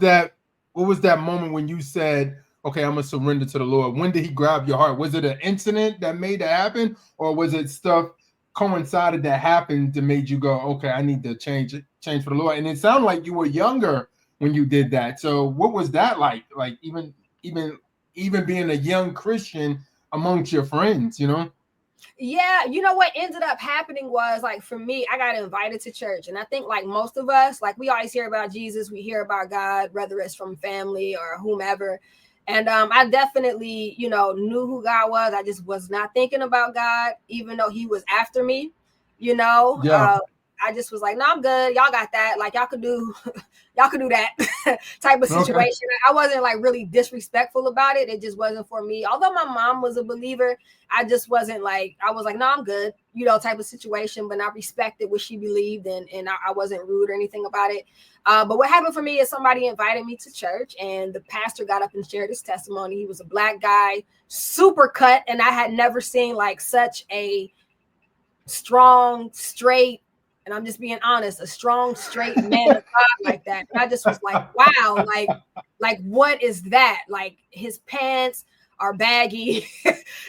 that what was that moment when you said, okay, I'm gonna surrender to the Lord? When did he grab your heart? Was it an incident that made that happen, or was it stuff coincided that happened that made you go, okay, I need to change for the Lord? And it sounded like you were younger when you did that. So what was that like? Like even being a young Christian amongst your friends, you know? Yeah, you know what ended up happening was, like, for me, I got invited to church, and I think like most of us, like, we always hear about Jesus, we hear about God, whether it's from family or whomever. And I definitely, knew who God was. I just was not thinking about God, even though he was after me, you know. Yeah. I just was like, no, I'm good. Y'all got that. Like, y'all could do that type of Okay. situation. I wasn't like really disrespectful about it. It just wasn't for me. Although my mom was a believer, I just wasn't like, I was like, no, I'm good, type of situation. But I respected what she believed, and I wasn't rude or anything about it. But what happened for me is somebody invited me to church, and the pastor got up and shared his testimony. He was a black guy, super cut, and I had never seen like such a strong, straight, and I'm just being honest, a strong, straight man of God like that. And I just was like, wow, like what is that? Like, his pants are baggy,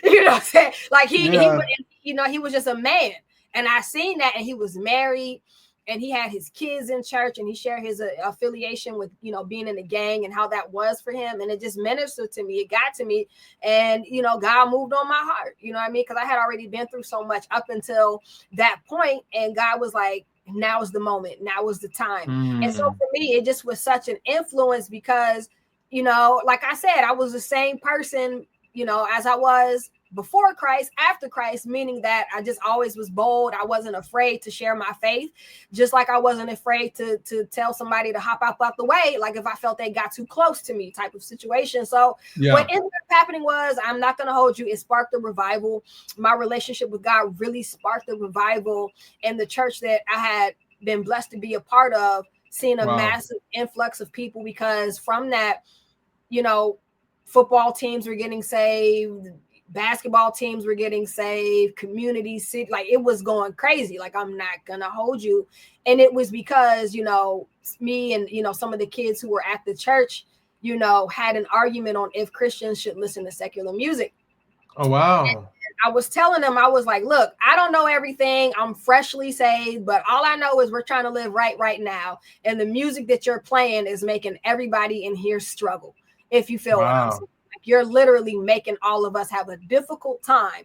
you know what I'm saying? Like he was just a man. And I seen that, and he was married, and he had his kids in church, and he shared his affiliation with, being in the gang and how that was for him. And it just ministered to me. It got to me. And, God moved on my heart, you know what I mean? Because I had already been through so much up until that point, and God was like, now is the moment. Now is the time. And so for me, it just was such an influence because, like I said, I was the same person, as I was before Christ, after Christ, meaning that I just always was bold. I wasn't afraid to share my faith, just like I wasn't afraid to tell somebody to hop out the way, like if I felt they got too close to me, type of situation. So what ended up happening was, I'm not going to hold you, it sparked a revival. My relationship with God really sparked a revival in the church that I had been blessed to be a part of, seeing a massive influx of people, because from that, football teams were getting saved, basketball teams were getting saved, communities, like it was going crazy. Like, I'm not gonna hold you. And it was because, me and, some of the kids who were at the church, had an argument on if Christians should listen to secular music. Oh, wow. And I was telling them, I was like, look, I don't know everything. I'm freshly saved, but all I know is we're trying to live right now. And the music that you're playing is making everybody in here struggle. If you feel what I'm saying. You're literally making all of us have a difficult time.